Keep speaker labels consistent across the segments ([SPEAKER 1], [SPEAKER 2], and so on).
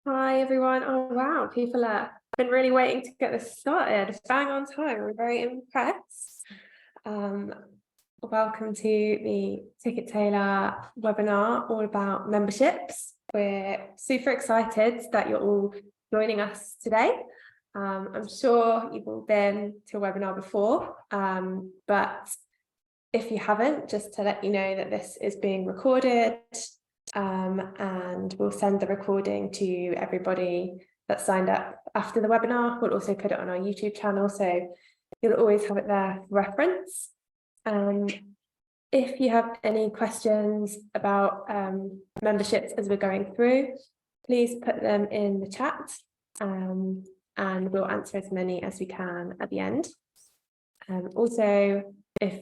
[SPEAKER 1] Hi everyone. Oh wow, people have been really waiting to get this started. Bang on time. I'm very impressed. Um, Welcome to the Ticket Tailor webinar all about memberships. We're super excited that you're all joining us today. I'm sure you've all been to a webinar before, but if you haven't, just to let you know that this is being recorded. And we'll send the recording to everybody that signed up after the webinar. We'll also put it on our YouTube channel, so you'll always have it there for reference. If you have any questions about memberships as we're going through, please put them in the chat, and we'll answer as many as we can at the end. Also, if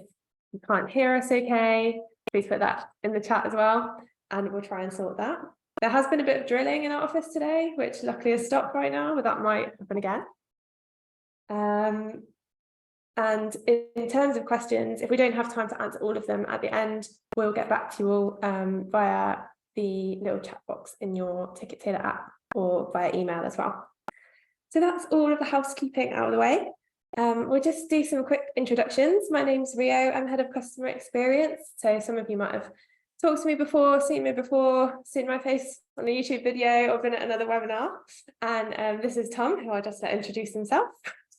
[SPEAKER 1] you can't hear us okay, please put that in the chat as well, and we'll try and sort that. There has been a bit of drilling in our office today, which luckily has stopped right now, but that might happen again. And in terms of questions, if we don't have time to answer all of them at the end, we'll get back to you all via the little chat box in your Ticket Tailor app or via email as well. So that's all of the housekeeping out of the way. We'll just do some quick introductions. My name's Rio. I'm head of customer experience. So some of you might have talked to me before, seen my face on a YouTube video, or been at another webinar. And this is Tom, who I'll just let introduce himself.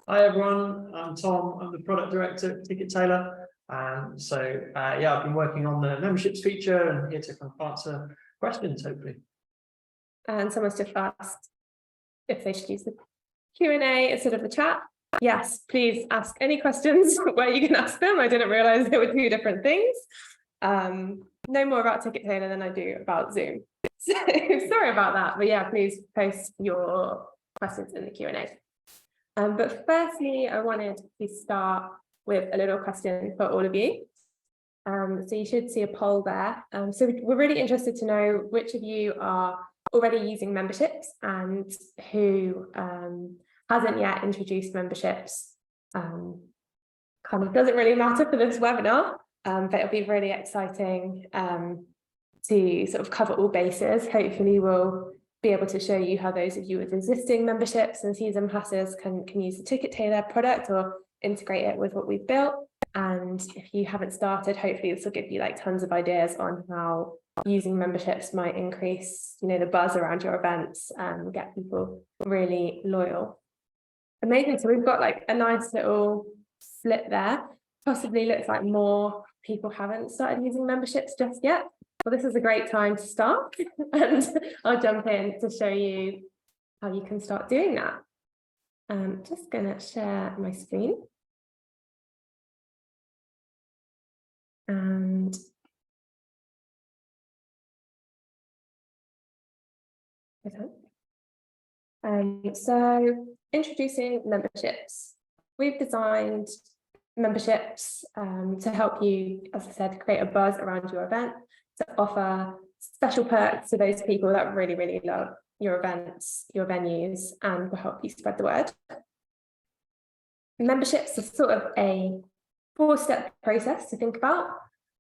[SPEAKER 2] Hi everyone, I'm Tom. I'm the product director at Ticket Tailor. Yeah, I've been working on the memberships feature and here to kind of answer questions, hopefully.
[SPEAKER 1] And someone's just asked if they should use the Q&A instead of the chat. Yes, please ask any questions where you can ask them. I didn't realize they were two different things. Know more about Ticket Tailor than I do about Zoom. So sorry about that, but yeah, please post your questions in the Q&A. But firstly, I wanted to start with a little question for all of you. So you should see a poll there. So we're really interested to know which of you are already using memberships and who hasn't yet introduced memberships. Kind of doesn't really matter for this webinar, but it'll be really exciting to sort of cover all bases. Hopefully we'll be able to show you how those of you with existing memberships and season passes can use the Ticket Tailor product or integrate it with what we've built. And if you haven't started, hopefully this will give you like tons of ideas on how using memberships might increase, the buzz around your events and get people really loyal. Amazing. So we've got like a nice little split there. Possibly looks like more people haven't started using memberships just yet. Well, this is a great time to start, and I'll jump in to show you how you can start doing that. I'm just going to share my screen. And so introducing memberships. We've designed memberships to help you, as I said, create a buzz around your event, to offer special perks to those people that really, really love your events, your venues, and will help you spread the word. Memberships are sort of a 4-step process to think about.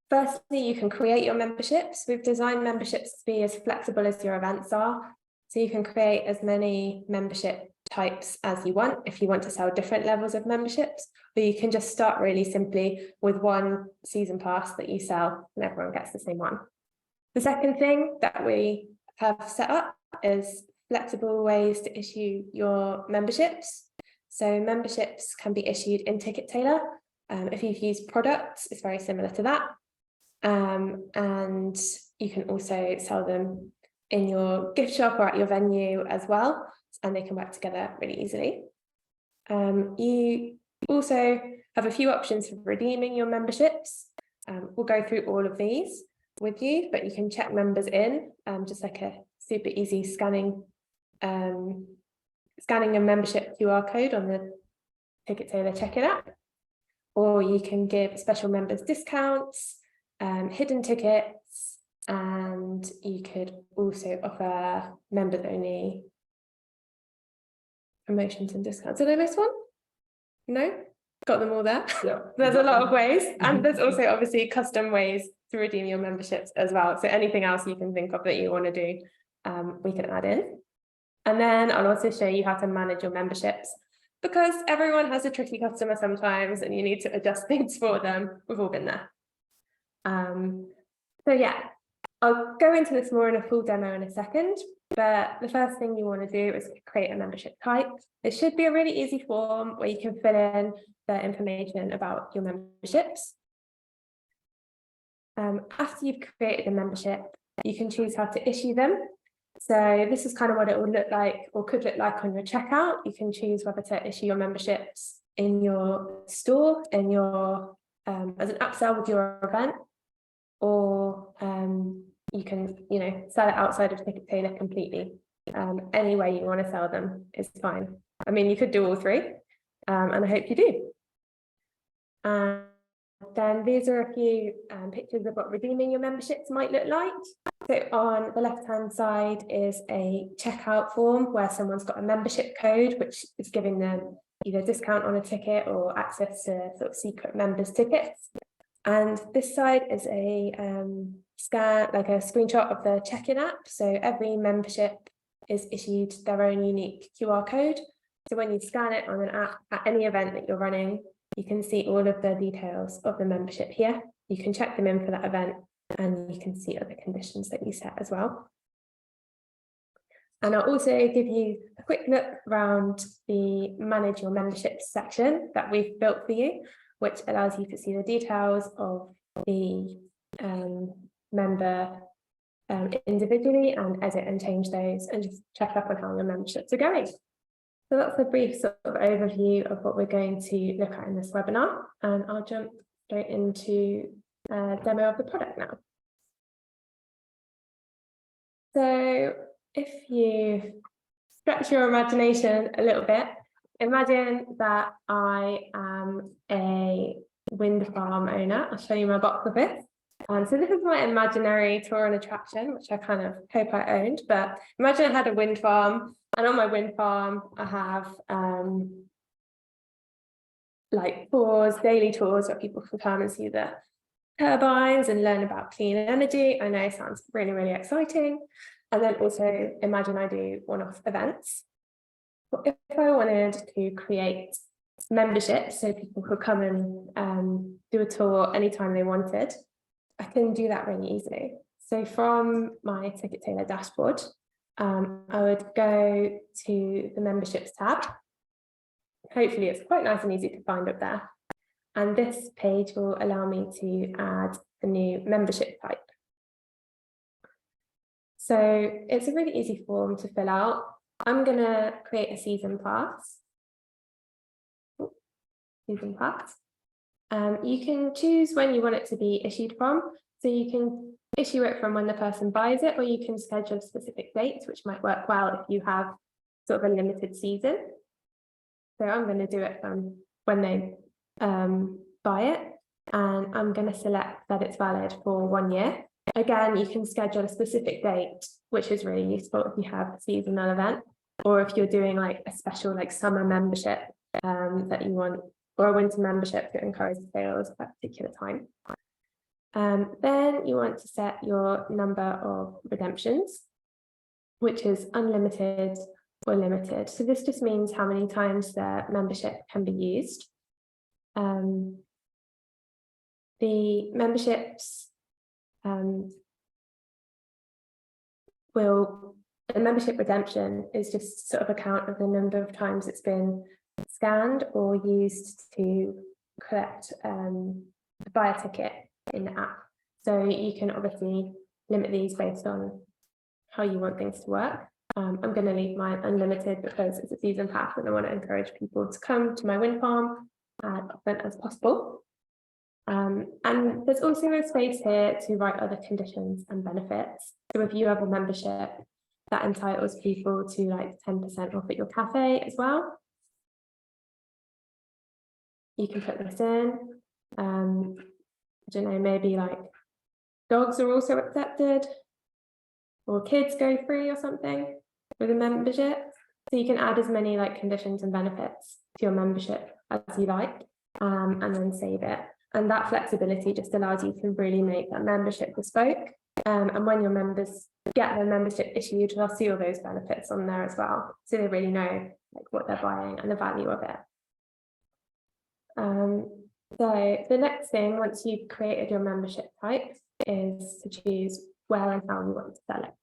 [SPEAKER 1] Firstly, you can create your memberships. We've designed memberships to be as flexible as your events are. So you can create as many membership types as you want if you want to sell different levels of memberships, or you can just start really simply with one season pass that you sell and everyone gets the same one. The second thing that we have set up is flexible ways to issue your memberships. So memberships can be issued in Ticket Tailor. If you've used products, it's very similar to that. And you can also sell them in your gift shop or at your venue as well, and they can work together really easily. You also have a few options for redeeming your memberships. We'll go through all of these with you, but you can check members in, just like a super easy scanning a membership QR code on the Ticket Tailor check-in app, or you can give special members discounts, hidden tickets, and you could also offer members only promotions and discounts. Did I miss one? No? Got them all there? Yeah. There's a lot of ways, and there's also obviously custom ways to redeem your memberships as well. So anything else you can think of that you want to do, we can add in. And then I'll also show you how to manage your memberships, because everyone has a tricky customer sometimes and you need to adjust things for them. We've all been there. So yeah, I'll go into this more in a full demo in a second, but the first thing you want to do is create a membership type. It should be a really easy form where you can fill in the information about your memberships. After you've created a membership, you can choose how to issue them. So this is kind of what it will look like, or could look like, on your checkout. You can choose whether to issue your memberships in your store, in your as an upsell with your event, or you can, sell it outside of Ticket Tailor completely. Any way you want to sell them is fine. I mean, you could do all three, and I hope you do. Then these are a few pictures of what redeeming your memberships might look like. So on the left-hand side is a checkout form where someone's got a membership code, which is giving them either discount on a ticket or access to sort of secret members tickets. And this side is a scan, like a screenshot of the check-in app. So every membership is issued their own unique QR code. So when you scan it on an app at any event that you're running, you can see all of the details of the membership here. You can check them in for that event, and you can see other conditions that you set as well. And I'll also give you a quick look around the Manage Your Memberships section that we've built for you, which allows you to see the details of the member individually and edit and change those, and just check up on how your memberships are going. So that's a brief sort of overview of what we're going to look at in this webinar, and I'll jump straight into a demo of the product now. So if you stretch your imagination a little bit, imagine that I am a wind farm owner. I'll show you my box of this. So this is my imaginary tour and attraction, which I kind of hope I owned, but imagine I had a wind farm, and on my wind farm, I have like tours, daily tours where people can come and see the turbines and learn about clean energy. I know it sounds really, really exciting. And then also imagine I do one-off events. But if I wanted to create memberships so people could come and do a tour anytime they wanted, I can do that really easily. So from my Ticket Tailor dashboard, I would go to the memberships tab. Hopefully it's quite nice and easy to find up there. And this page will allow me to add a new membership type. So it's a really easy form to fill out. I'm going to create a season pass. Season pass. You can choose when you want it to be issued from. So you can issue it from when the person buys it, or you can schedule specific dates, which might work well if you have sort of a limited season. So I'm going to do it from when they buy it, and I'm going to select that it's valid for 1 year. Again, you can schedule a specific date, which is really useful if you have a seasonal event, or if you're doing like a special like summer membership that you want, or a winter membership that encourages sales at a particular time. Then you want to set your number of redemptions, which is unlimited or limited. So this just means how many times the membership can be used. The memberships the membership redemption is just sort of a count of the number of times it's been scanned or used to collect buy a ticket in the app. So you can obviously limit these based on how you want things to work. I'm going to leave mine unlimited because it's a season pass and I want to encourage people to come to my wind farm as often as possible. And there's also a space here to write other conditions and benefits. So if you have a membership, that entitles people to like 10% off at your cafe as well. You can put this in. I don't know, maybe like dogs are also accepted, or kids go free or something with a membership. So you can add as many like conditions and benefits to your membership as you like, and then save it. And that flexibility just allows you to really make that membership bespoke. And when your members get their membership issued, they'll see all those benefits on there as well. So they really know like what they're buying and the value of it. So the next thing, once you've created your membership type, is to choose where and how you want to sell it.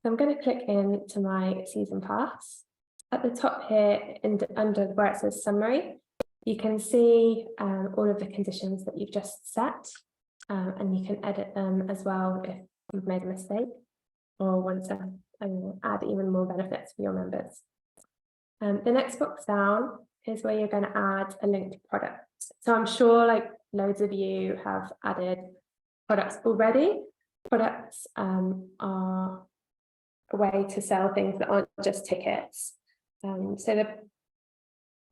[SPEAKER 1] So I'm going to click into my season pass. At the top here, under where it says summary, you can see all of the conditions that you've just set, and you can edit them as well if you've made a mistake or want to add even more benefits for your members. The next box down is where you're going to add a linked product. So I'm sure like loads of you have added products already. Products are a way to sell things that aren't just tickets. So they're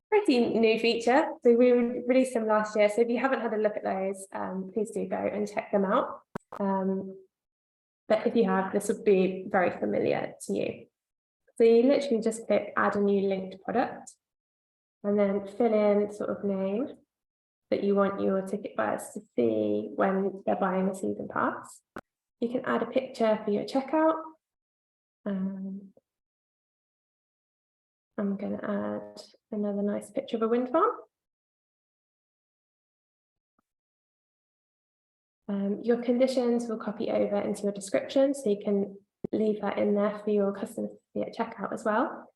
[SPEAKER 1] pretty new feature. So we released them last year. So if you haven't had a look at those, please do go and check them out. But if you have, this would be very familiar to you. So you literally just click add a new linked product and then fill in sort of name that you want your ticket buyers to see when they're buying a season pass. You can add a picture for your checkout. I'm going to add another nice picture of a wind farm. Your conditions will copy over into your description, so you can leave that in there for your customers to see at checkout as well.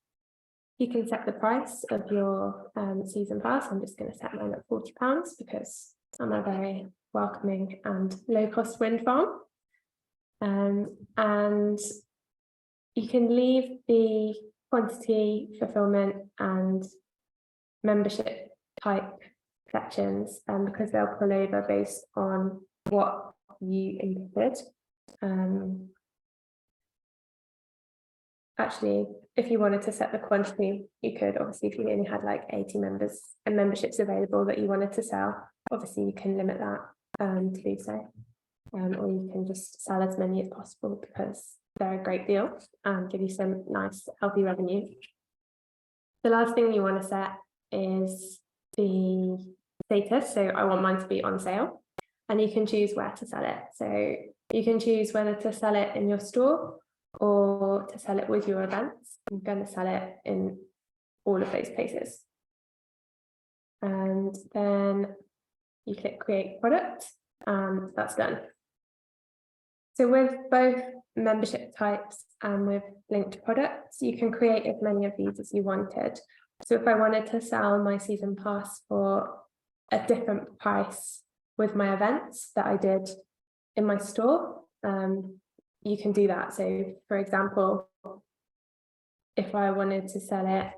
[SPEAKER 1] You can set the price of your season pass. I'm just going to set mine at £40 because I'm a very welcoming and low-cost wind farm. And you can leave the quantity, fulfillment, and membership type sections because they'll pull over based on what you inputted. Actually, if you wanted to set the quantity, you could. Obviously, if you only had like 80 members and memberships available that you wanted to sell, obviously you can limit that to do so. Or you can just sell as many as possible because they're a great deal and give you some nice healthy revenue. The last thing you want to set is the status. So I want mine to be on sale, and you can choose where to sell it. So you can choose whether to sell it in your store or to sell it with your events. I'm going to sell it in all of those places. And then you click create product and that's done. So with both membership types and with linked products, you can create as many of these as you wanted. So if I wanted to sell my season pass for a different price with my events that I did in my store, you can do that. So for example, if I wanted to sell it,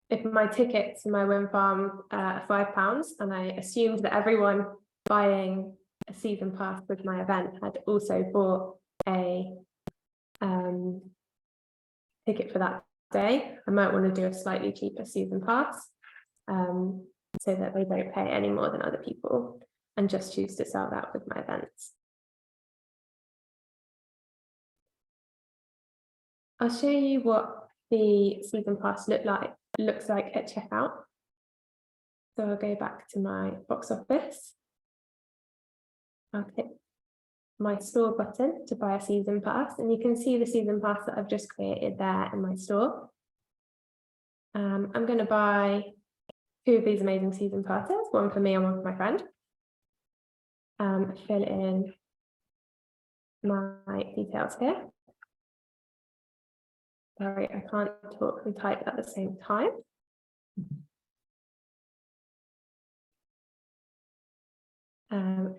[SPEAKER 1] if my tickets in my wind farm are £5 and I assumed that everyone buying a season pass with my event had also bought a ticket for that day, I might want to do a slightly cheaper season pass so that they don't pay any more than other people and just choose to sell that with my events. I'll show you what the season pass looks like at checkout. So I'll go back to my box office. I'll click my store button to buy a season pass, and you can see the season pass that I've just created there in my store. I'm going to buy 2 of these amazing season passes, one for me and one for my friend. Fill in my details here. Sorry, I can't talk and type at the same time.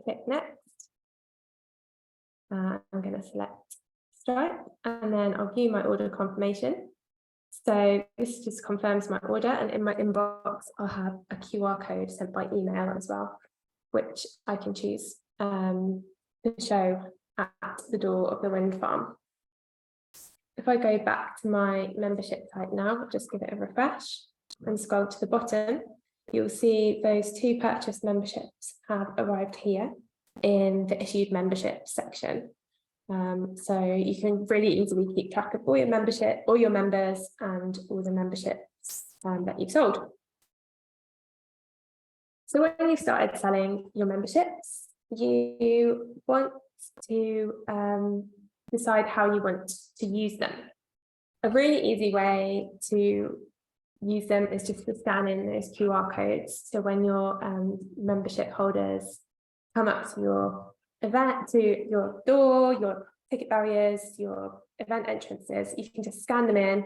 [SPEAKER 1] Click next. I'm going to select Stripe and then I'll view my order confirmation. So this just confirms my order, and in my inbox I'll have a QR code sent by email as well, which I can choose to show at the door of the wind farm. If I go back to my membership type now, just give it a refresh and scroll to the bottom, you'll see those 2 purchased memberships have arrived here in the issued membership section. So you can really easily keep track of all your membership, all your members, and all the memberships that you've sold. So when you've started selling your memberships, you want to decide how you want to use them. A really easy way to use them is just to scan in those QR codes. So when your membership holders come up to your event, to your door, your ticket barriers, your event entrances, you can just scan them in.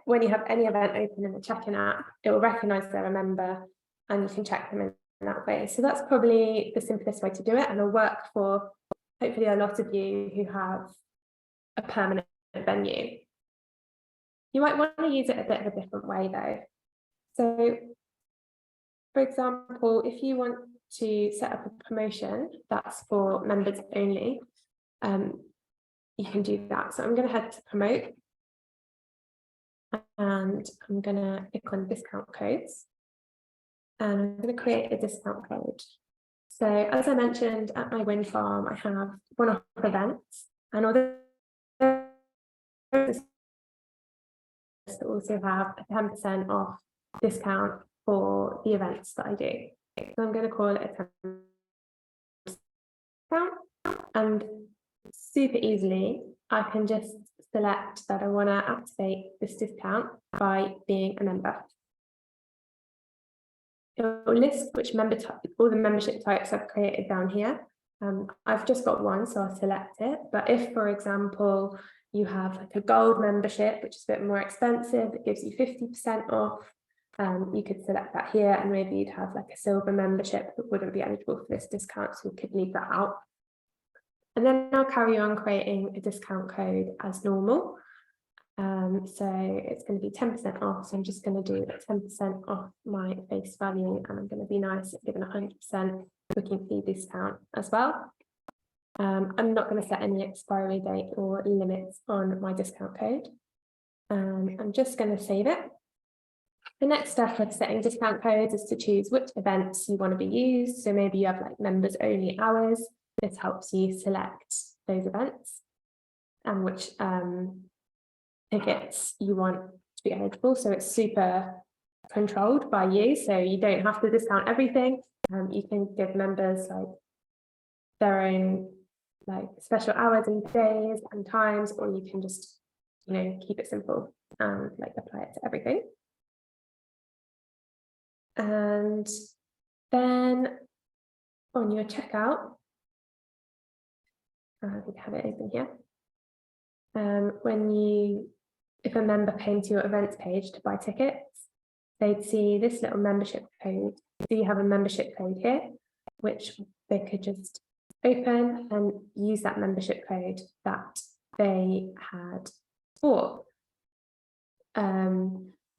[SPEAKER 1] When you have any event open in the check-in app, it will recognize they're a member and you can check them in that way. So that's probably the simplest way to do it, and it'll work for hopefully a lot of you who have a permanent venue. You might want to use it a bit of a different way though. So for example, if you want to set up a promotion that's for members only, you can do that. So I'm going to head to promote and I'm going to click on discount codes and I'm going to create a discount code. So as I mentioned, at my wind farm, I have one-off events, and although also have a 10% off discount for the events that I do. So I'm going to call it a 10% discount, and super easily I can just select that I want to activate this discount by being a member. It will list which member type, all the membership types I've created down here. I've just got one, so I'll select it. But if, for example, you have like a gold membership, which is a bit more expensive, it gives you 50% off. You could select that here, and maybe you'd have like a silver membership that wouldn't be eligible for this discount, so you could leave that out. And then I'll carry on creating a discount code as normal. So it's going to be 10% off. So I'm just going to do 10% off my face value, and I'm going to be nice at giving 100% booking fee discount as well. I'm not going to set any expiry date or limits on my discount code. I'm just going to save it. The next step of setting discount codes is to choose which events you want to be used. So maybe you have like members only hours. This helps you select those events and which tickets you want to be eligible. So it's super controlled by you. So you don't have to discount everything. You can give members like their own like special hours and days and times, or you can just, you know, keep it simple and like apply it to everything. And then on your checkout, we have it open here. If a member came to your events page to buy tickets, they'd see this little membership code. So you have a membership code here, which they could just open and use that membership code that they had bought.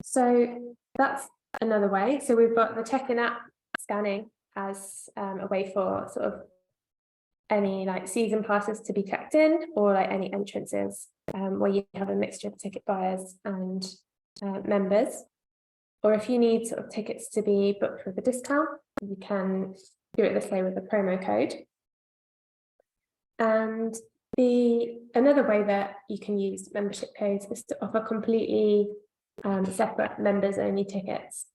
[SPEAKER 1] So that's another way. So we've got the check-in app scanning as a way for sort of any like season passes to be checked in, or like any entrances where you have a mixture of ticket buyers and members. Or if you need sort of tickets to be booked with a discount, you can do it this way with a promo code. And another way that you can use membership codes is to offer completely separate members only tickets.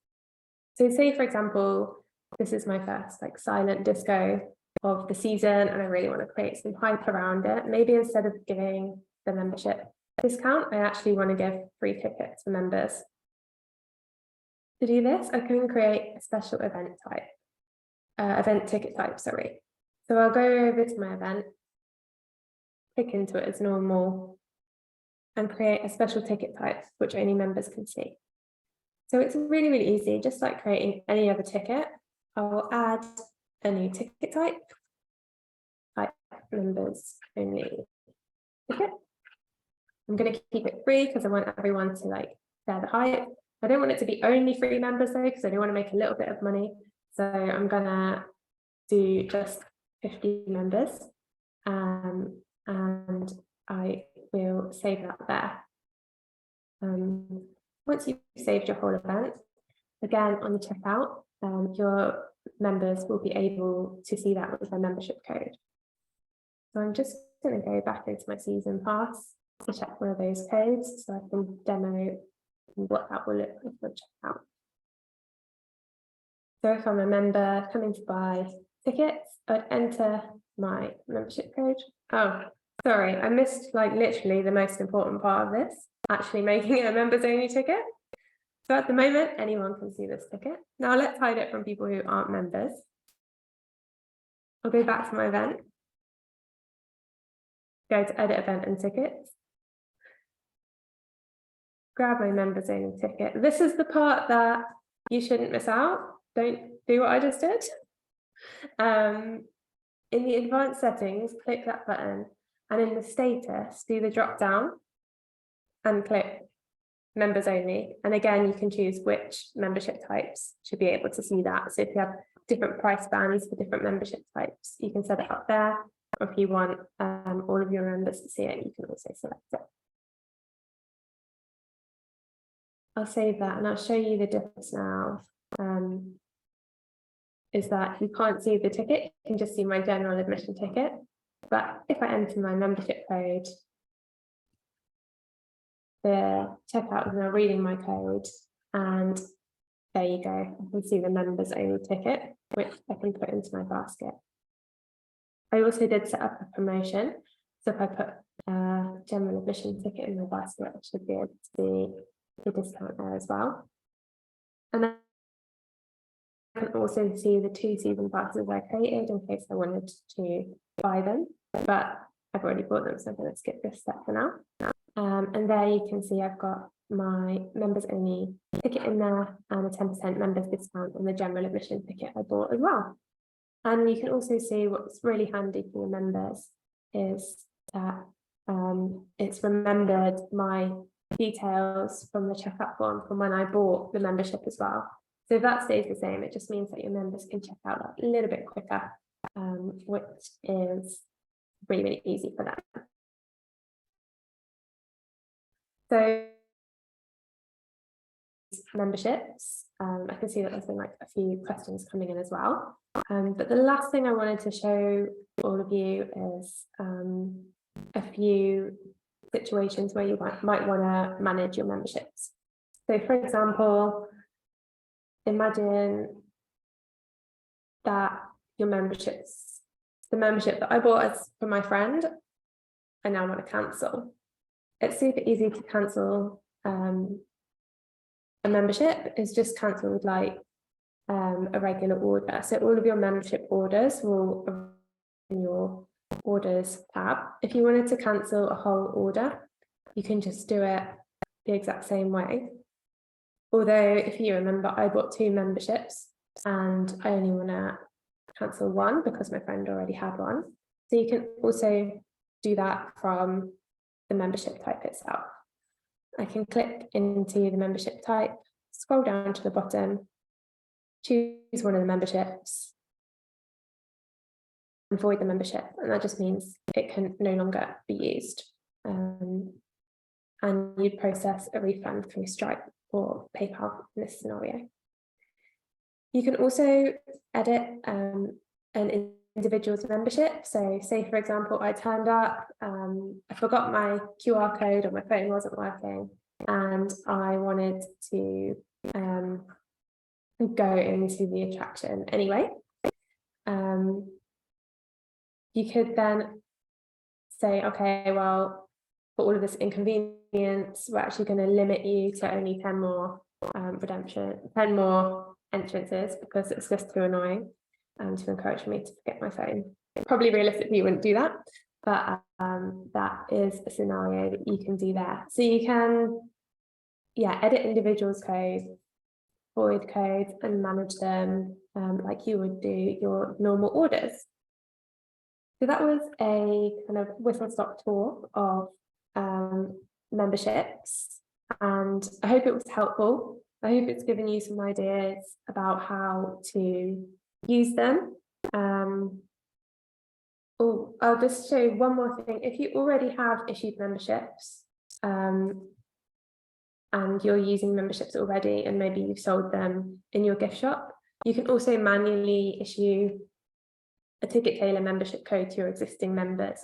[SPEAKER 1] So say, for example, this is my first like silent disco of the season and I really want to create some hype around it. Maybe instead of giving the membership discount, I actually want to give free tickets for members. To do this, I can create a special event ticket type, sorry. So I'll go over to my event, click into it as normal, and create a special ticket type, which only members can see. So it's really, really easy, just like creating any other ticket. I will add a new ticket type members only ticket. I'm going to keep it free because I want everyone to like share the hype. I don't want it to be only free members though, because I do want to make a little bit of money. So I'm going to do just 50 members, and I will save that there. Once you've saved your whole event, again on the checkout, your members will be able to see that with their membership code. So I'm just going to go back into my season pass to check one of those codes so I can demo and what that will look like for checkout. So if I'm a member coming to buy tickets, I'd enter my membership code. Oh, sorry, I missed like literally the most important part of this, actually making it a members only ticket. So at the moment, anyone can see this ticket. Now let's hide it from people who aren't members. I'll go back to my event. Go to edit event and tickets. Grab my members only ticket. This is the part that you shouldn't miss out. Don't do what I just did. In the advanced settings, click that button, and in the status, do the drop down and click members only. And again, you can choose which membership types should be able to see that. So if you have different price bands for different membership types, you can set it up there. Or if you want all of your members to see it, you can also select it. I'll save that and I'll show you the difference now. Is that you can't see the ticket, you can just see my general admission ticket. But if I enter my membership code, the checkout is now reading my code, and there you go. I can see the members only ticket, which I can put into my basket. I also did set up a promotion. So if I put a general admission ticket in my basket, I should be able to see the discount there as well. And then I can also see the 2 season passes I created in case I wanted to buy them, but I've already bought them, so I'm going to skip this step for now. And there you can see I've got my members only ticket in there and a 10% members discount on the general admission ticket I bought as well. And you can also see what's really handy for your members is that it's remembered my details from the checkout form from when I bought the membership as well. So if that stays the same, it just means that your members can check out a little bit quicker, which is really, really easy for them. So memberships, I can see that there's been like a few questions coming in as well. But the last thing I wanted to show all of you is a few situations where you might want to manage your memberships. So for example, imagine that your memberships, the membership that I bought as for my friend, I now want to cancel. It's super easy to cancel a membership. It's just cancelled like a regular order. So all of your membership orders will in your orders tab. If you wanted to cancel a whole order, you can just do it the exact same way. Although if you remember, I bought 2 memberships and I only want to cancel one because my friend already had one. So you can also do that from the membership type itself. I can click into the membership type, scroll down to the bottom, choose one of the memberships, and void the membership. And that just means it can no longer be used. And you'd process a refund through Stripe or PayPal in this scenario. You can also edit an individual's membership. So say, for example, I turned up, I forgot my QR code or my phone wasn't working, and I wanted to go into the attraction anyway. You could then say, okay, well, for all of this inconvenience, we're actually going to limit you to only 10 more 10 more entrances because it's just too annoying to encourage me to forget my phone. Probably realistically you wouldn't do that, but that is a scenario that you can do there. So you can, edit individuals' codes, void codes, and manage them like you would do your normal orders. So that was a kind of whistle-stop tour of memberships, and I hope it was helpful. I hope it's given you some ideas about how to use them. I'll just show you one more thing. If you already have issued memberships and you're using memberships already and maybe you've sold them in your gift shop, you can also manually issue a Ticket Tailor membership code to your existing members.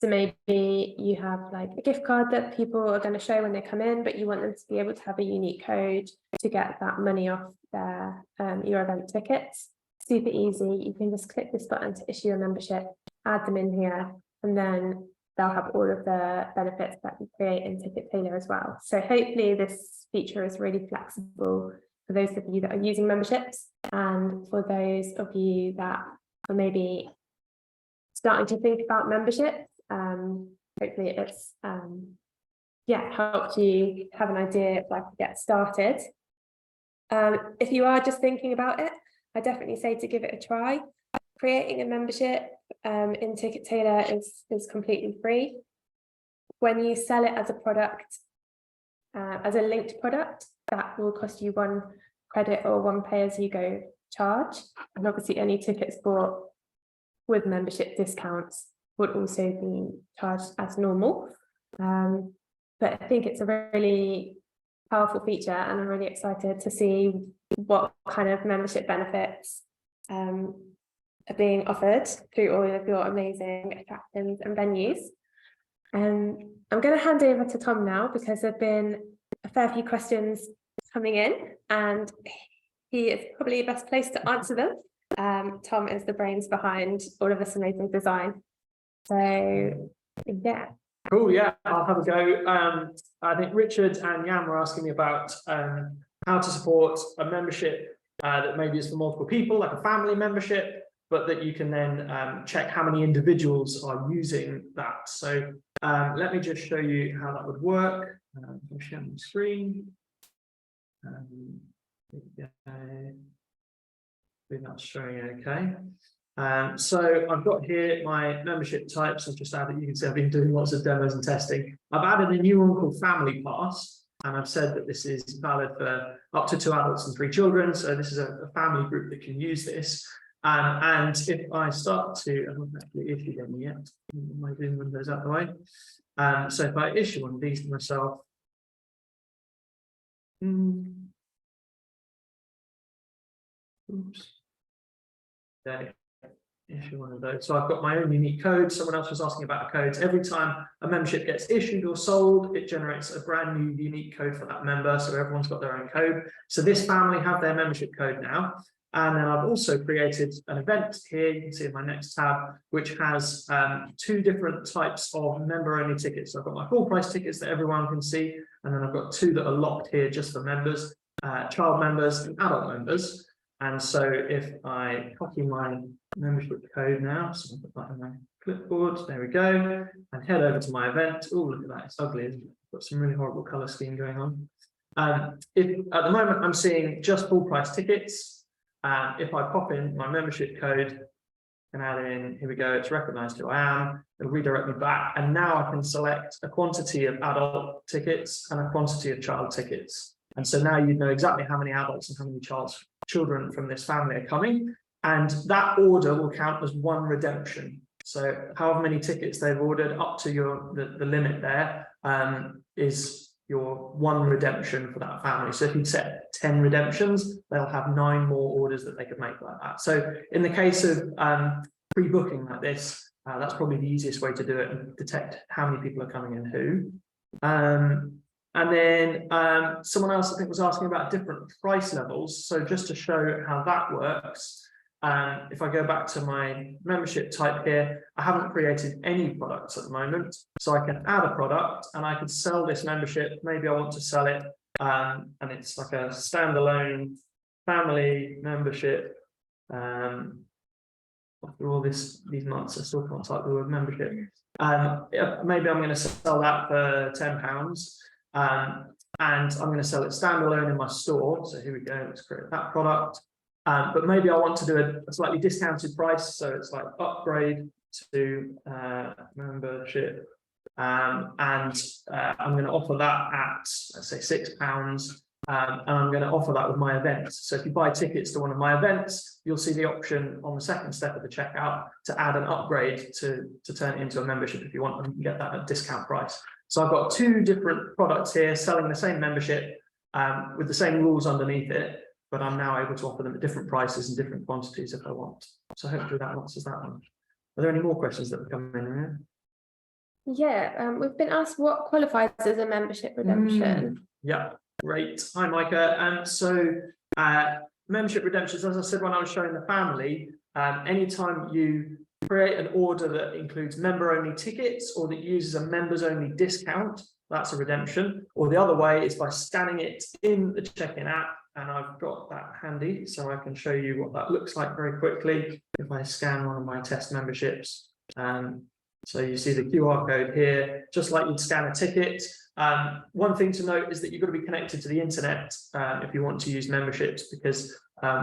[SPEAKER 1] So maybe you have like a gift card that people are going to show when they come in, but you want them to be able to have a unique code to get that money off their your event tickets. Super easy. You can just click this button to issue a membership, add them in here, and then they'll have all of the benefits that you create in Ticket Tailor as well. So hopefully this feature is really flexible for those of you that are using memberships, and for those of you that are maybe starting to think about memberships. Hopefully it's helped you have an idea of how to get started. If you are just thinking about it, I definitely say to give it a try. Creating a membership in Ticket Tailor is completely free. When you sell it as a product, as a linked product, that will cost you 1 credit or 1 pay-as-you-go charge. And obviously any tickets bought with membership discounts would also be charged as normal. But I think it's a really powerful feature, and I'm really excited to see what kind of membership benefits are being offered through all of your amazing attractions and venues. I'm going to hand over to Tom now, because there have been a fair few questions coming in, and he is probably the best place to answer them. Tom is the brains behind all of this amazing design. So yeah.
[SPEAKER 2] Cool, yeah, I'll have a go. I think Richard and Jan were asking me about how to support a membership that maybe is for multiple people, like a family membership, but that you can then check how many individuals are using that. So let me just show you how that would work. I'll share my screen. I think that's showing okay. So I've got here my membership types. I've just added, you can see I've been doing lots of demos and testing. I've added a new one called Family Pass, and I've said that this is valid for up to 2 adults and 3 children. So this is a family group that can use this. And if I start to, I haven't actually issued any yet. My Zoom window's out the way. So if I issue one of these to myself, oops. Okay. Issue one of those. So I've got my own unique code. Someone else was asking about codes. Every time a membership gets issued or sold, it generates a brand new unique code for that member. So everyone's got their own code. So this family have their membership code now. And then I've also created an event here, you can see in my next tab, which has 2 different types of member-only tickets. So I've got my full price tickets that everyone can see, and then I've got 2 that are locked here just for members, child members and adult members. And so if I copy my membership code now, so I'll put that in my clipboard, there we go, and head over to my event. Oh, look at that, it's ugly, isn't it? Got some really horrible color scheme going on. If at the moment I'm seeing just full price tickets, if I pop in my membership code and add in, here we go, it's recognized who I am, it'll redirect me back, and now I can select a quantity of adult tickets and a quantity of child tickets. And so now you know exactly how many adults and how many children from this family are coming, and that order will count as 1 redemption. So however many tickets they've ordered up to the limit there is your 1 redemption for that family. So if you set 10 redemptions, they'll have 9 more orders that they could make like that. So in the case of pre-booking like this, that's probably the easiest way to do it and detect how many people are coming and who. And then someone else I think was asking about different price levels. So just to show how that works, if I go back to my membership type here, I haven't created any products at the moment. So I can add a product and I could sell this membership. Maybe I want to sell it and it's like a standalone family membership. After all these months, I still can't type the word membership. Maybe I'm going to sell that for £10. And I'm going to sell it standalone in my store. So here we go, let's create that product. But maybe I want to do a slightly discounted price. So it's like upgrade to membership. And I'm going to offer that at, let's say, £6. And I'm going to offer that with my event. So if you buy tickets to one of my events, you'll see the option on the second step of the checkout to add an upgrade to turn it into a membership if you want, and you can get that at a discount price. So I've got 2 different products here selling the same membership with the same rules underneath it, but I'm now able to offer them at different prices and different quantities if I want. So hopefully that answers that one. Are there any more questions that have come in here?
[SPEAKER 1] Yeah, we've been asked what qualifies as a membership redemption.
[SPEAKER 2] Yeah, great. Hi, Micah. Membership redemptions, as I said when I was showing the family, anytime you create an order that includes member-only tickets or that uses a members-only discount, that's a redemption. Or the other way is by scanning it in the check-in app, and I've got that handy, so I can show you what that looks like very quickly. If I scan one of my test memberships, so you see the QR code here, just like you'd scan a ticket. One thing to note is that you've got to be connected to the internet if you want to use memberships, because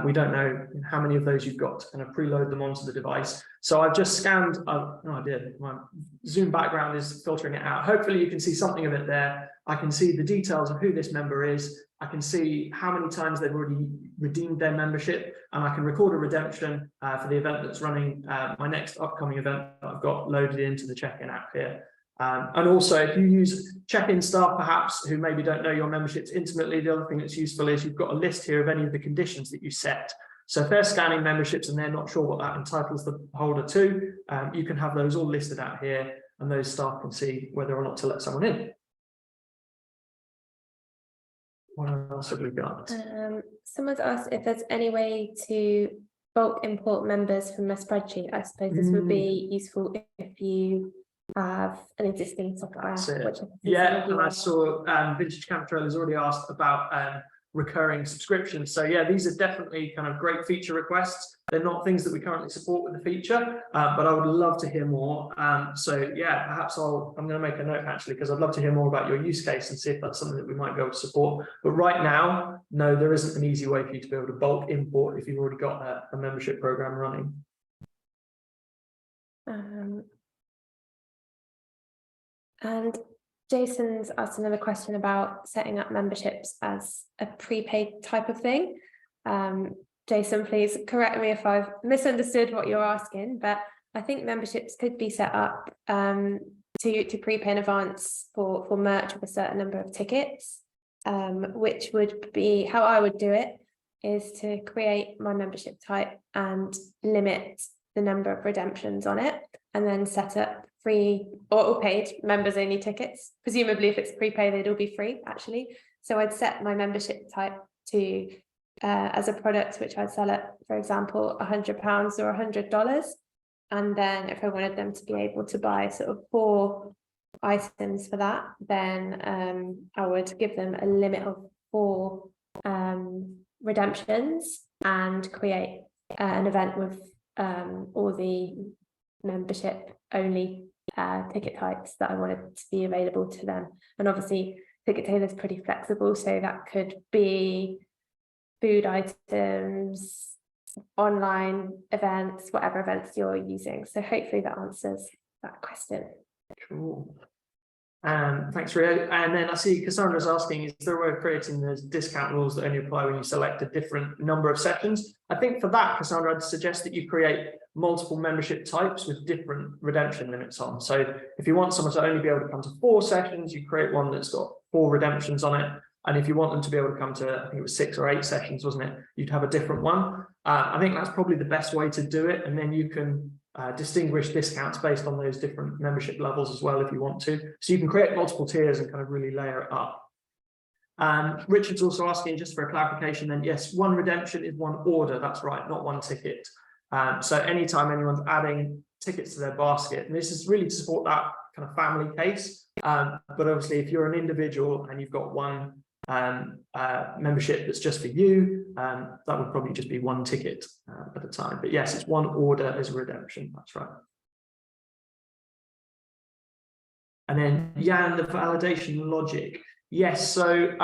[SPEAKER 2] we don't know how many of those you've got to kind of preload them onto the device. So I've just scanned, no idea, my Zoom background is filtering it out. Hopefully you can see something of it there. I can see the details of who this member is. I can see how many times they've already redeemed their membership, and I can record a redemption for the event that's running, my next upcoming event that I've got loaded into the check-in app here. And also, if you use check-in staff, perhaps, who maybe don't know your memberships intimately, the other thing that's useful is you've got a list here of any of the conditions that you set. So if they're scanning memberships and they're not sure what that entitles the holder to, you can have those all listed out here, and those staff can see whether or not to let someone in. What else have we got?
[SPEAKER 1] Someone's asked if there's any way to bulk import members from a spreadsheet. I suppose this would be useful if you have an existing software.
[SPEAKER 2] Yeah, and I saw Vintage Camtrail has already asked about recurring subscriptions. So yeah, these are definitely kind of great feature requests. They're not things that we currently support with the feature, but I would love to hear more. So yeah, perhaps I'm going to make a note actually, because I'd love to hear more about your use case and see if that's something that we might be able to support. But right now, no, there isn't an easy way for you to be able to bulk import if you've already got a membership program running.
[SPEAKER 1] And Jason's asked another question about setting up memberships as a prepaid type of thing. Jason, please correct me if I've misunderstood what you're asking, but I think memberships could be set up to prepay in advance for merch of a certain number of tickets, which would be how I would do it, is to create my membership type and limit the number of redemptions on it, and then set up free or paid members only tickets. Presumably if it's prepay, they'd all be free actually. So I'd set my membership type to as a product which I'd sell at, for example, £100 or $100. And then if I wanted them to be able to buy sort of 4 items for that, then I would give them a limit of 4 redemptions and create an event with all the membership only ticket types that I wanted to be available to them. And obviously Ticket Tailor is pretty flexible, so that could be food items, online events, whatever events you're using. So hopefully that answers that question.
[SPEAKER 2] Cool. Thanks, Rio. And then I see Cassandra's asking, is there a way of creating those discount rules that only apply when you select a different number of sessions? I think for that, Cassandra, I'd suggest that you create multiple membership types with different redemption limits on. So if you want someone to only be able to come to 4 sessions, you create one that's got 4 redemptions on it. And if you want them to be able to come to, I think it was 6 or 8 sessions, wasn't it? You'd have a different one. I think that's probably the best way to do it. And then you can distinguish discounts based on those different membership levels as well if you want to. So you can create multiple tiers and kind of really layer it up. Richard's also asking, just for a clarification, then yes, 1 redemption is 1 order. That's right, not 1 ticket. So anytime anyone's adding tickets to their basket, and this is really to support that kind of family case. But obviously, if you're an individual and you've got 1 membership that's just for you, that would probably just be 1 ticket at a time. But yes, it's 1 order as a redemption. That's right. And then Jan, the validation logic. Yes, so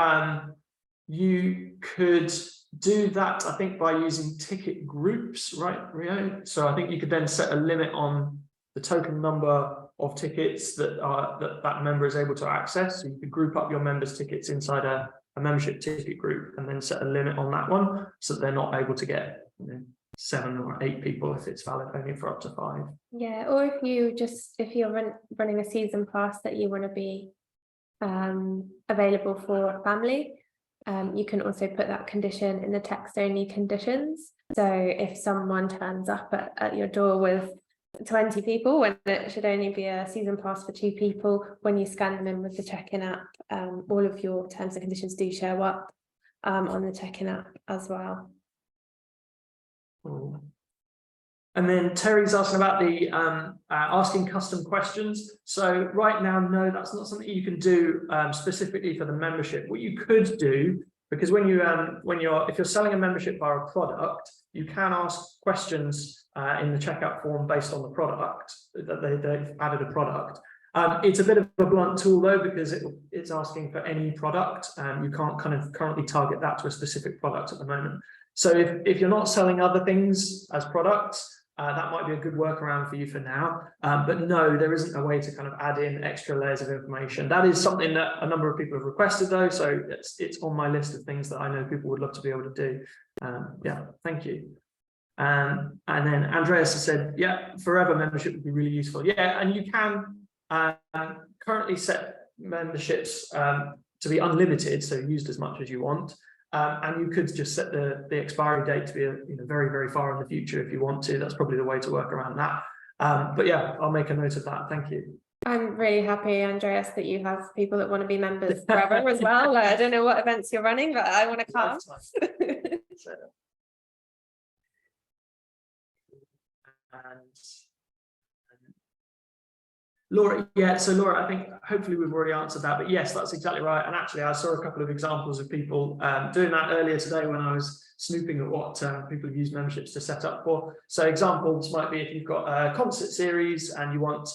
[SPEAKER 2] you could do that, I think, by using ticket groups, right, Rio? So I think you could then set a limit on the total number of tickets that that member is able to access. So you could group up your members' tickets inside a membership ticket group and then set a limit on that one so that they're not able to get 7 or 8 people if it's valid only for up to 5.
[SPEAKER 1] Yeah, or if you're running a season pass that you want to be available for a family, you can also put that condition in the text only conditions. So if someone turns up at your door with 20 people when it should only be a season pass for 2 people. When you scan them in with the check-in app, all of your terms and conditions do show up on the check-in app as well.
[SPEAKER 2] Cool. And then Terry's asking about the asking custom questions. So right now, no, that's not something you can do specifically for the membership. What you could do, because if you're selling a membership via a product, you can ask questions in the checkout form based on the product that they've added a product. It's a bit of a blunt tool though, because it's asking for any product. You can't kind of currently target that to a specific product at the moment. So if you're not selling other things as products, that might be a good workaround for you for now. But no, there isn't a way to kind of add in extra layers of information. That is something that a number of people have requested though, so it's on my list of things that I know people would love to be able to do. Yeah, thank you. And then Andreas has said, yeah, forever membership would be really useful. Yeah, and you can currently set memberships to be unlimited, so used as much as you want. And you could just set the expiry date to be very, very far in the future if you want to. That's probably the way to work around that. But yeah, I'll make a note of that. Thank you.
[SPEAKER 1] I'm really happy, Andreas, that you have people that want to be members forever as well. I don't know what events you're running, but I want to come.
[SPEAKER 2] Laura, yeah, so Laura, I think hopefully we've already answered that, but yes, that's exactly right. And actually, I saw a couple of examples of people doing that earlier today when I was snooping at what people have used memberships to set up for. So examples might be if you've got a concert series and you want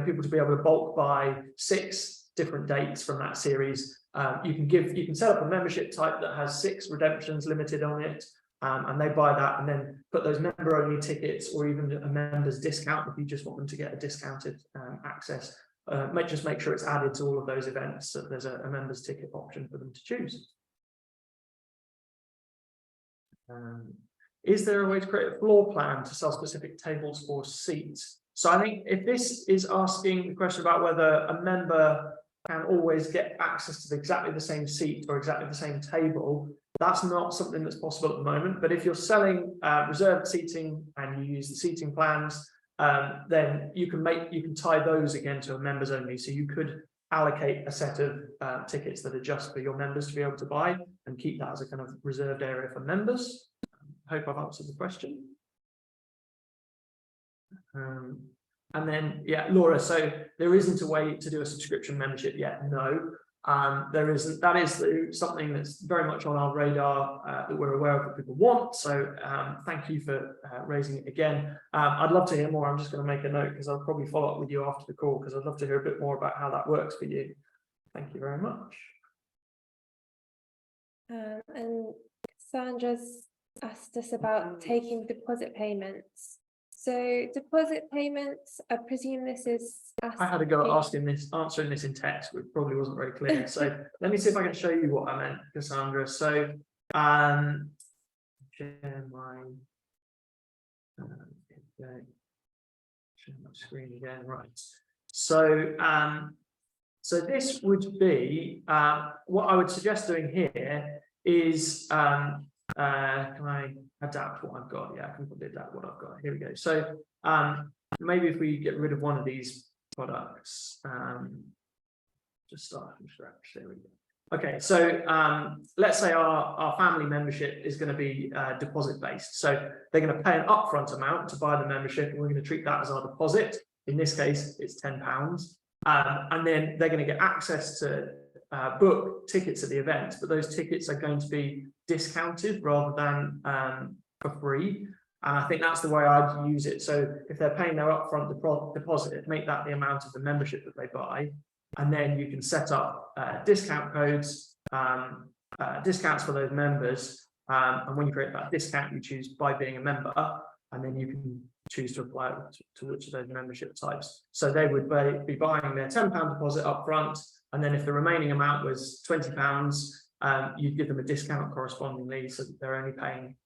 [SPEAKER 2] people to be able to bulk buy 6 different dates from that series. You can set up a membership type that has 6 redemptions limited on it. And they buy that and then put those member-only tickets or even a member's discount if you just want them to get a discounted access. Just make sure it's added to all of those events so there's a member's ticket option for them to choose. Is there a way to create a floor plan to sell specific tables or seats? So I think if this is asking the question about whether a member can always get access to exactly the same seat or exactly the same table, that's not something that's possible at the moment. But if you're selling reserved seating and you use the seating plans, then you can tie those again to a members only. So you could allocate a set of tickets that are just for your members to be able to buy and keep that as a kind of reserved area for members. Hope I've answered the question. And then, yeah, Laura, so there isn't a way to do a subscription membership yet. No, there isn't. That is something that's very much on our radar that we're aware of that people want. So thank you for raising it again. I'd love to hear more. I'm just going to make a note because I'll probably follow up with you after the call because I'd love to hear a bit more about how that works for you. Thank you very much.
[SPEAKER 1] And Sandra's asked us about taking deposit payments. So deposit payments, I presume this is.
[SPEAKER 2] I had a go at answering this in text, which probably wasn't very clear. So let me see if I can show you what I meant, Cassandra. So share my share my screen again, right? So so this would be what I would suggest doing here is can I adapt what I've got? Yeah, I can probably adapt what I've got. Here we go. So maybe if we get rid of one of these products, just start from scratch. There we go. Okay, so let's say our family membership is going to be deposit based. So they're going to pay an upfront amount to buy the membership, and we're going to treat that as our deposit. In this case, it's £10. And then they're going to get access to book tickets at the event, but those tickets are going to be discounted rather than for free. And I think that's the way I'd use it. So if they're paying their upfront deposit, make that the amount of the membership that they buy. And then you can set up discount codes, discounts for those members. And when you create that discount, you choose by being a member, and then you can choose to apply it to which of those membership types. So they would be buying their £10 deposit up front. And then if the remaining amount was £20, you'd give them a discount correspondingly, so that they're only paying,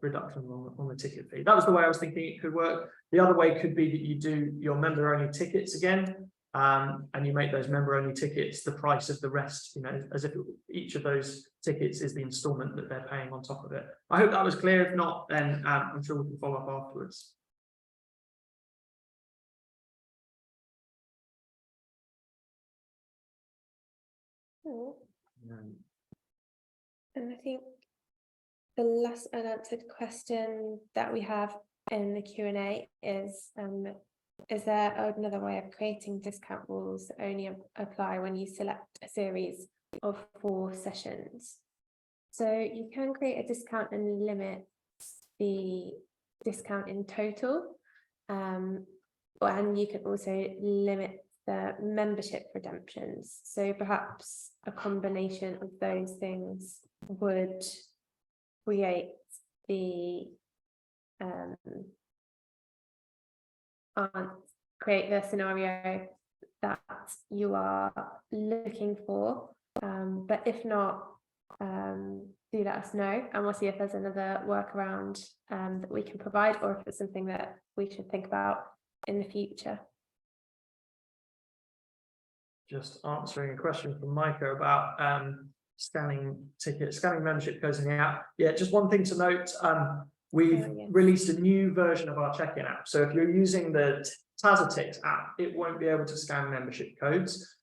[SPEAKER 2] reduction on the ticket fee. That was the way I was thinking it could work. The other way could be that you do your member-only tickets again, and you make those member-only tickets the price of the rest, as if each of those tickets is the instalment that they're paying on top of it. I hope that was clear. If not, then I'm sure we can follow up afterwards.
[SPEAKER 1] Oh,
[SPEAKER 2] Um,
[SPEAKER 1] and I think the last unanswered question that we have in the Q&A is there another way of creating discount rules that only apply when you select a series of 4 sessions? So you can create a discount and limit the discount in total, and you can also limit the membership redemptions. So perhaps a combination of those things would create the create the scenario that you are looking for, but if not, do let us know and we'll see if there's another workaround that we can provide, or if it's something that we should think about in the future.
[SPEAKER 2] Just answering a question from Micah about scanning membership codes in the app. Yeah, just one thing to note, we've released a new version of our check-in app. So if you're using the Tailor app, it won't be able to scan membership codes.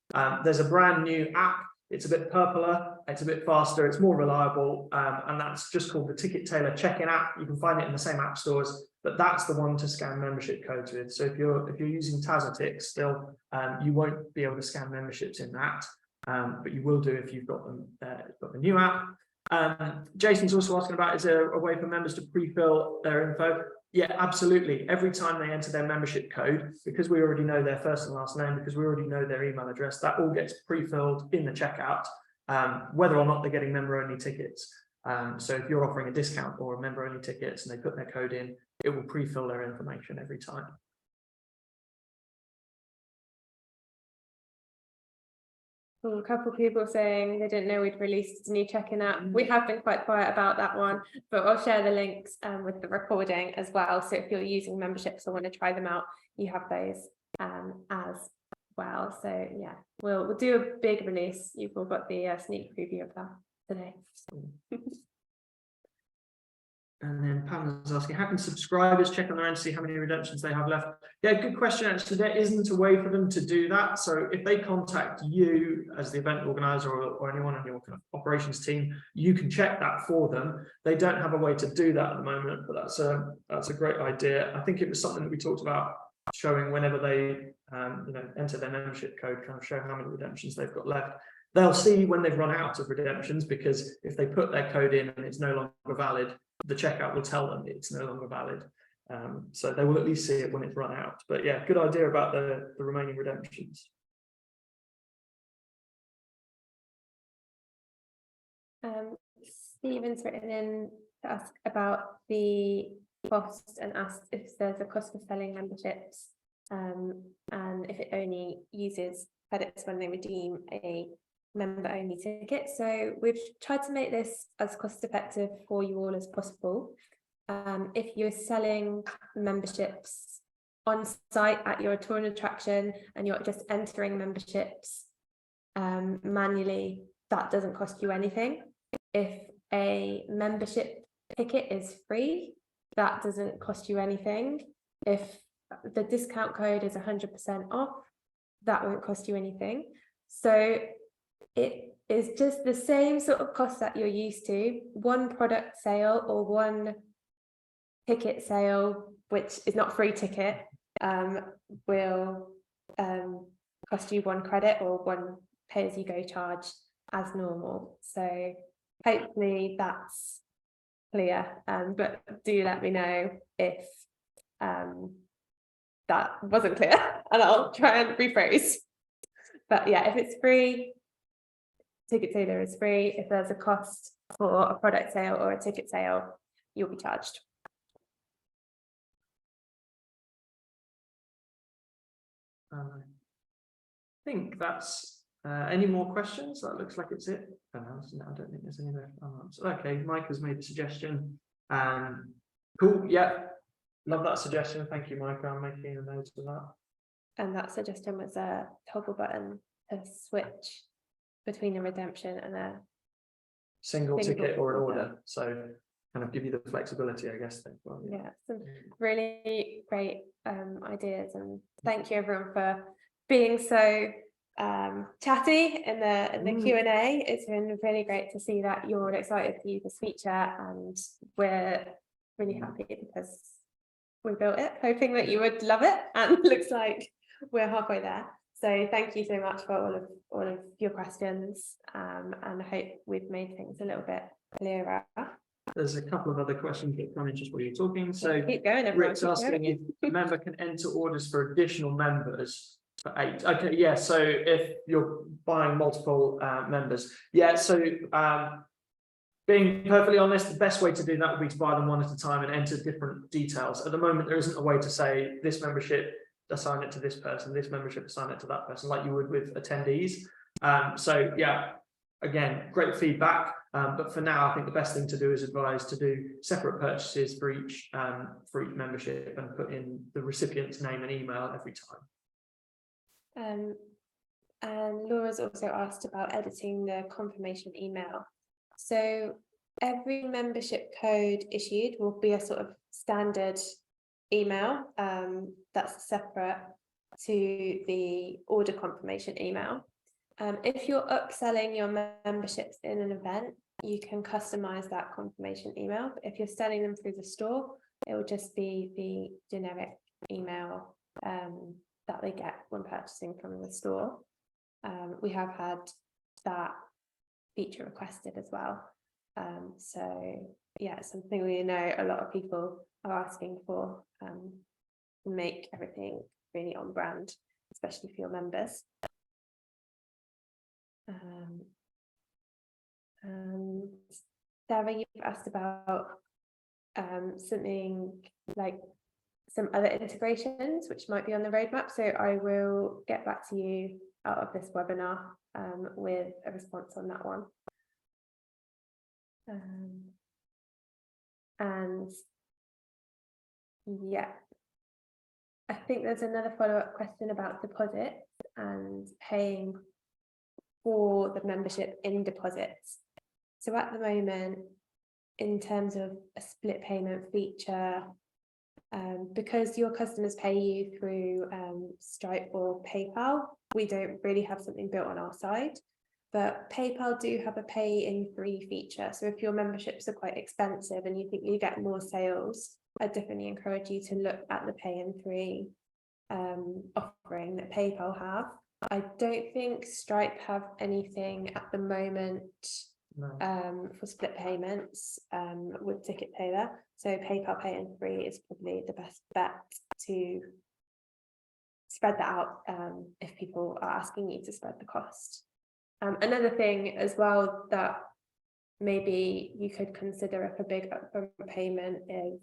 [SPEAKER 2] There's a brand new app. It's a bit purpler, it's a bit faster, it's more reliable, and that's just called the Tailor check-in app. You can find it in the same app stores, but that's the one to scan membership codes with. So if you're using Tailor still, you won't be able to scan memberships in that, but you will do if you've got them. Got the new app. Jason's also asking about, is there a way for members to pre-fill their info? Yeah, absolutely. Every time they enter their membership code, because we already know their first and last name, because we already know their email address, that all gets pre-filled in the checkout, whether or not they're getting member-only tickets. So if you're offering a discount or a member-only tickets and they put their code in, it will pre-fill their information every time.
[SPEAKER 1] A couple of people saying they didn't know we'd released a new check-in app. We have been quite quiet about that one, but I'll share the links with the recording as well. So if you're using memberships or want to try them out, you have those as well. So yeah, we'll do a big release. You've all got the sneak preview of that today.
[SPEAKER 2] And then Pamela's asking, how can subscribers check on their end to see how many redemptions they have left? Yeah, good question. Actually, there isn't a way for them to do that. So if they contact you as the event organizer or anyone on your kind of operations team, you can check that for them. They don't have a way to do that at the moment, but that's a great idea. I think it was something that we talked about, showing whenever they enter their membership code, kind of show how many redemptions they've got left. They'll see when they've run out of redemptions, because if they put their code in and it's no longer valid, the checkout will tell them it's no longer valid. So they will at least see it when it's run out. But yeah, good idea about the remaining redemptions.
[SPEAKER 1] Stephen's written in to ask about the cost and asked if there's a cost for selling memberships, and if it only uses credits when they redeem a member-only ticket. So we've tried to make this as cost-effective for you all as possible. If you're selling memberships on site at your tour and attraction and you're just entering memberships manually, that doesn't cost you anything. If a membership ticket is free, that doesn't cost you anything. If the discount code is 100% off, that won't cost you anything. So it is just the same sort of cost that you're used to. One product sale or one ticket sale, which is not free ticket, will cost you 1 credit or 1 pay-as-you-go charge as normal. So hopefully that's clear, but do let me know if that wasn't clear and I'll try and rephrase. But yeah, if it's free, Tailor is free. If there's a cost for a product sale or a ticket sale, you'll be charged.
[SPEAKER 2] I think that's any more questions? That looks like it's it. No, I don't think there's any other answers. Okay, Mike has made a suggestion. Cool. Yeah, love that suggestion. Thank you, Mike. I'm making a note of that.
[SPEAKER 1] And that suggestion was a toggle button to switch between a redemption and a
[SPEAKER 2] single ticket or an order. So kind of give you the flexibility, I guess. Well,
[SPEAKER 1] yeah, some really great ideas, and thank you everyone for being so chatty in the Q&A. It's been really great to see that you're all excited to use this feature, and we're really happy because we built it hoping that you would love it, and looks like we're halfway there. So thank you so much for all of your questions, and I hope we've made things a little bit clearer.
[SPEAKER 2] There's a couple of other questions that come in just while you're talking. So
[SPEAKER 1] keep going, everyone.
[SPEAKER 2] Rick's asking if a member can enter orders for additional members for 8. Okay, yeah. So if you're buying multiple members, yeah. So being perfectly honest, the best way to do that would be to buy them one at a time and enter different details. At the moment, there isn't a way to say this membership, assign it to this person, this membership, assign it to that person, like you would with attendees. So yeah, again, great feedback. But for now, I think the best thing to do is advise to do separate purchases for each membership and put in the recipient's name and email every time.
[SPEAKER 1] And Laura's also asked about editing the confirmation email. So every membership code issued will be a sort of standard email that's separate to the order confirmation email. If you're upselling your memberships in an event, you can customize that confirmation email. But if you're selling them through the store, it will just be the generic email that they get when purchasing from the store. We have had that feature requested as well. So yeah, it's something we know a lot of people are asking for, to make everything really on brand, especially for your members. And Sarah, you've asked about something like some other integrations which might be on the roadmap, so I will get back to you out of this webinar with a response on that one. And yeah, I think there's another follow-up question about deposits and paying for the membership in deposits. So at the moment, in terms of a split payment feature, because your customers pay you through Stripe or PayPal, we don't really have something built on our side, but PayPal do have a pay in 3 feature. So if your memberships are quite expensive and you think you get more sales, I definitely encourage you to look at the pay in 3 offering that PayPal have. I don't think Stripe have anything at the moment for split payments with Ticket Tailor. So PayPal Pay in 3 is probably the best bet to spread that out if people are asking you to spread the cost. Another thing as well that maybe you could consider if a big upfront payment is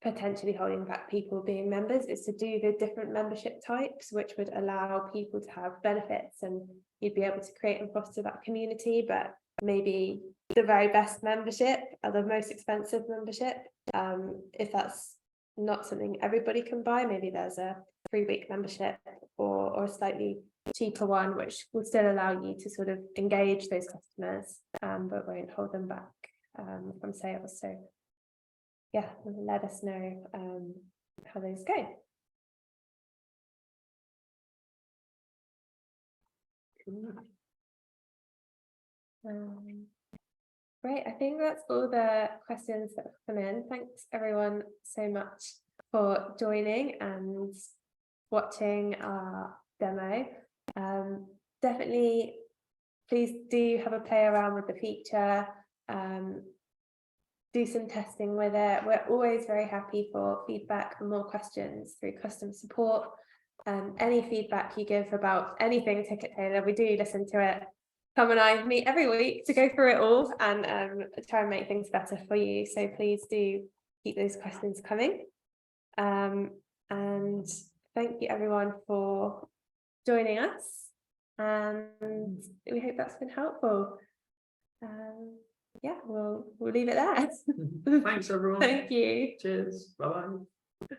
[SPEAKER 1] potentially holding back people being members, is to do the different membership types, which would allow people to have benefits, and you'd be able to create and foster that community. But maybe the very best membership or the most expensive membership, if that's not something everybody can buy, maybe there's a 3-week membership or a slightly cheaper one, which will still allow you to sort of engage those customers, but won't hold them back from sales. So yeah, let us know how those go. Great, I think that's all the questions that have come in. Thanks everyone so much for joining and watching our demo. Definitely please do have a play around with the feature, do some testing with it. We're always very happy for feedback and more questions through customer support. Any feedback you give about anything Ticket Tailor, we do listen to it. Tom and I meet every week to go through it all and try and make things better for you. So please do keep those questions coming. And thank you everyone for joining us. And we hope that's been helpful. Yeah, we'll leave it there.
[SPEAKER 2] Thanks everyone.
[SPEAKER 1] Thank you.
[SPEAKER 2] Cheers. Bye-bye.